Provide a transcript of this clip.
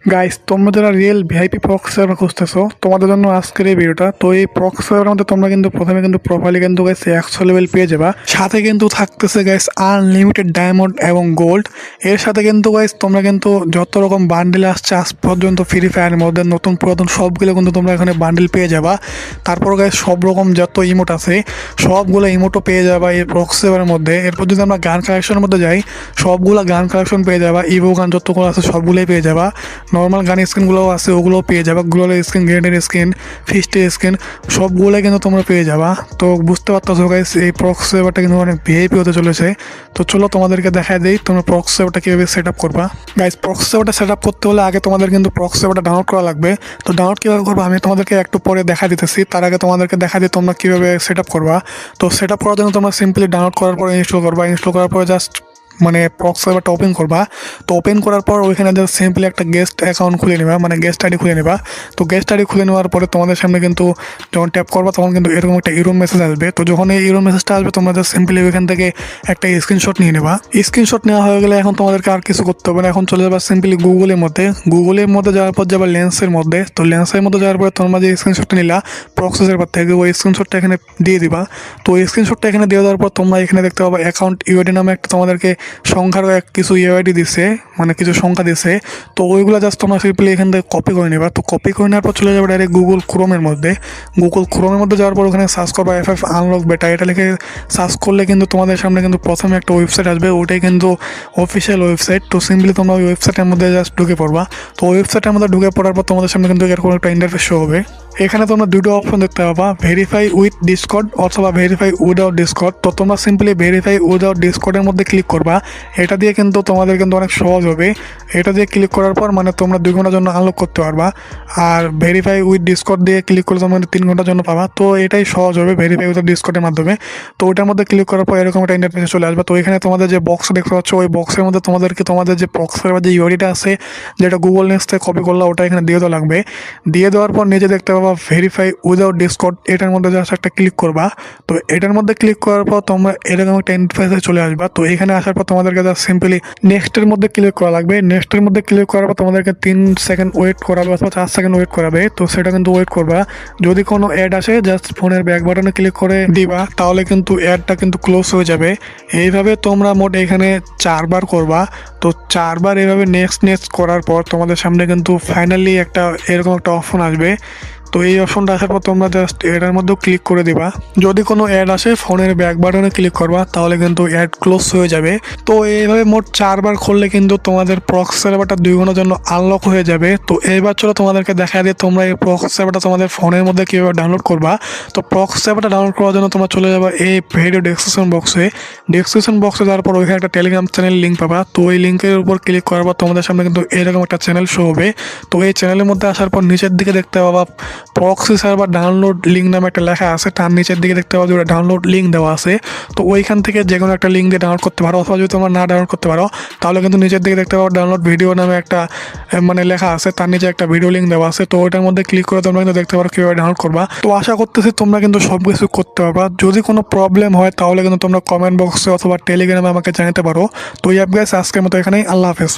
Guys, তোমরা যারা real VIP প্রক্স server খুঁজতেছো তোমাদের জন্য আজকের এই ভিডিওটা। তো এই প্রক্স সার্ভারের মধ্যে তোমরা কিন্তু প্রথমে কিন্তু প্রোফাইলে কিন্তু গাইস 100 লেভেল পেয়ে যাবা। সাথে কিন্তু থাকতেছে গাইস আনলিমিটেড ডায়মন্ড এবং গোল্ড। এর সাথে কিন্তু গাইস তোমরা কিন্তু যত রকম বান্ডেল আসছে আজ পর্যন্ত ফ্রি ফায়ারের মধ্যে নতুন পুরাতন সবগুলো কিন্তু তোমরা এখানে বান্ডেল পেয়ে যাবা। তারপর গাইস সব রকম যত ইমোট আছে সবগুলো ইমোটও পেয়ে যাবা এই প্রক্স সার্ভারের মধ্যে। এরপর যদি আমরা গান কালেকশনের মধ্যে যাই সবগুলো গান কালেকশন পেয়ে যাবা। ইভো গান যতগুলো আছে সবগুলোই পেয়ে যাবা। নর্মাল গান স্কিনগুলোও আছে, ওগুলোও পেয়ে যাবা। গ্লোয়ালের স্কিন, গ্রেনেডের স্কিন, ফিস্টের স্কিন সবগুলোই কিন্তু তোমরা পেয়ে যাবা। তো বুঝতে পারতেছো গাইস এই প্রক্স সার্ভারটা কিন্তু অনেক ভিআইপি হতে চলেছে। তো চলো তোমাদেরকে দেখাই দেই তোমরা প্রক্স সার্ভারটা কীভাবে সেট আপ করবা। গাইস, প্রক্স সার্ভারটা সেট আপ করতে হলে আগে তোমাদের কিন্তু প্রক্স সার্ভারটা ডাউনলোড করা লাগবে। তো ডাউনলোড কীভাবে করবা আমি তোমাদেরকে একটু পরে দেখা দিতেছি। তার আগে তোমাদেরকে দেখা দিই তোমরা কীভাবে সেট আপ করবা। তো সেট আপ করার জন্য তোমরা সিম্পলি ডাউনলোড করার পরে ইনস্টল করবা। ইনস্টল করার পরে জাস্ট প্রক্স সার্ভারটা ওপেন করবা। তো ওপেন করার পর ওইখানে জাস্ট সিম্পলি একটা গেস্ট অ্যাকাউন্ট খুলে নেবা, গেস্ট আইডি খুলে নেবা। তো গেস্ট আইডি খুলে নেওয়ার পরে তোমাদের সামনে কিন্তু যখন ট্যাপ করবা তখন কিন্তু এরকম একটা ইরোর মেসেজ আসবে। তো যখন এই ইরোর মেসেজটা আসবে তোমরা জাস্ট সিম্পলি ওইখান থেকে একটা স্ক্রিনশট নিয়ে নেবা। স্ক্রিনশট নেওয়া হয়ে গেলে এখন তোমাদেরকে আর কিছু করতে হবে না। এখন চলে যাবা সিম্পলি গুগলের মধ্যে যাওয়ার পর যাবা লেন্সের মধ্যে। তো লেন্সের মধ্যে যাওয়ার পরে তোমরা যে স্ক্রিনশটটা নিলা প্রক্স সার্ভার থেকে ওই স্ক্রিনশটটা এখানে দিয়ে দিবা। তো ওই স্ক্রিনশটটা এখানে দিয়ে দেওয়ার পর তোমরা এখানে দেখতে পাবা অ্যাকাউন্ট ইউআইডি নামে একটা তোমাদেরকে সংখ্যারও কিছু ইউআইডি দিছে, কিছু সংখ্যা দিছে। তো ওইগুলো জাস্ট তোমরা সিম্পলি এখান থেকে কপি করে নেবা। তো কপি করে নেওয়ার পর চলে যাবে ডাইরেক্ট গুগল ক্রোমের মধ্যে যাওয়ার পর ওখানে সার্চ করবা FF আনলক বেটা। এটা লিখে সার্চ করলে কিন্তু তোমাদের সামনে কিন্তু প্রথমে একটা ওয়েবসাইট আসবে, ওটাই কিন্তু অফিসিয়াল ওয়েবসাইট। তো সিম্পলি তোমরা ওই ওয়েবসাইটের মধ্যে জাস্ট ঢুকে পড়বা। তো ওয়েবসাইটের মধ্যে ঢুকে পড়ার পর তোমাদের সামনে কিন্তু এরকম একটা ইন্টারফেস শো হবে। এখানে তোমরা দুটো অপশন দেখতে পাবা, ভেরিফাই উইথ ডিসকর্ড অথবা ভেরিফাই উইদাউট ডিসকর্ড। তো তোমরা সিম্পলি ভেরিফাই উইদাউট ডিসকর্ডের মধ্যে ক্লিক করবা। এটা দিয়ে কিন্তু তোমাদের কিন্তু অনেক সহজ হবে। এটা দিয়ে ক্লিক করার পর তোমরা 2 ঘন্টার জন্য আনলক করতে পারবা। আর ভেরিফাই উইথ ডিসকর্ড দিয়ে ক্লিক করলে তোমরা 3 ঘন্টার জন্য পাবা। তো এটাই সহজ হবে ভেরিফাই উইথ ডিসকর্ডের মাধ্যমে। তো ওইটার মধ্যে ক্লিক করার পর এরকম একটা ইন্টারফেসে চলে আসবে। তো এখানে তোমাদের যে বক্স দেখতে পাচ্ছ ওই বক্সের মধ্যে তোমাদের যে বক্সের যে ইউআইডিটা আছে যেটা গুগল নেক্সট থেকে কপি করলা ওটা এখানে দিয়ে দেওয়া লাগবে। দিয়ে দেওয়ার পর নিচে দেখতে পাবা ভেরিফাই উইদাউট ডিসকর্ড, এটার মধ্যে জাস্ট একটা ক্লিক করবা। তো এটার মধ্যে ক্লিক করার পর তোমরা এরকম একটা ইন্টারফেসে চলে আসবা। তো এখানে আসার পর তোমাদেরকে জাস্ট সিম্পলি নেক্সটের মধ্যে ক্লিক করা লাগবে। নেক্সটের মধ্যে ক্লিক করার পর তোমাদেরকে 3 সেকেন্ড ওয়েট করাবে অথবা 4 সেকেন্ড ওয়েট করাবে। তো সেটা কিন্তু ওয়েট করবা। যদি কোনো অ্যাড আসে জাস্ট ফোনের ব্যাক বাটনে ক্লিক করে দিবা, তাহলে কিন্তু অ্যাডটা কিন্তু ক্লোজ হয়ে যাবে। এইভাবে তোমরা মোট এখানে 4 বার করবা। তো 4 বার এইভাবে নেক্সট করার পর তোমাদের সামনে কিন্তু ফাইনালি এরকম একটা অপশন আসবে। তো এই অপশনটা আসার পর তোমরা জাস্ট এটার মধ্যেও ক্লিক করে দিবা। যদি কোনো অ্যাড আসে ফোনের ব্যাক বাটনে ক্লিক করবা, তাহলে কিন্তু অ্যাড ক্লোজ হয়ে যাবে। তো এইভাবে মোট 4 বার করলে কিন্তু তোমাদের প্রক্স সার্ভারটা 2 ঘন্টার জন্য আনলক হয়ে যাবে। তো এইবার চলো তোমাদেরকে দেখা দিয়ে তোমরা এই প্রক্স সার্ভারটা তোমাদের ফোনের মধ্যে কীভাবে ডাউনলোড করবা। তো প্রক্স সার্ভারটা ডাউনলোড করার জন্য তোমরা চলে যাবে এই ভিডিও ডেসক্রিপশন বক্সে যাওয়ার পর ওইখানে একটা টেলিগ্রাম চ্যানেল লিঙ্ক পাবা। তো ওই লিঙ্কের উপর ক্লিক করার পর তোমাদের সামনে কিন্তু এরকম একটা চ্যানেল শো হবে। তো এই চ্যানেলের মধ্যে আসার পর নিচের দিকে দেখতে পাবা প্রক্সি সার্ভার ডাউনলোড লিঙ্ক নামে একটা লেখা আছে। তার নিচের দিকে দেখতে পাবো যে ডাউনলোড লিঙ্ক দেওয়া আছে। তো ওইখান থেকে যে কোনো একটা লিঙ্ক দিয়ে ডাউনলোড করতে পারো, অথবা যদি তোমরা না ডাউনলোড করতে পারো তাহলে কিন্তু নিচের দিকে দেখতে পাবো ডাউনলোড ভিডিও নামে একটা লেখা আছে। তার নিচে একটা ভিডিও লিঙ্ক দেওয়া আছে। তো ওইটার মধ্যে ক্লিক করে তোমরা কিন্তু দেখতে পারো কীভাবে ডাউনলোড করবা। তো আশা করতেছি তোমরা কিন্তু সব কিছু করতে পারবা। যদি কোনো প্রবলেম হয় তাহলে কিন্তু তোমরা কমেন্ট বক্সে অথবা টেলিগ্রামে আমাকে জানাতে পারো। তো এই গাইস আজকের মতো এখানেই, আল্লাহ হাফেজ।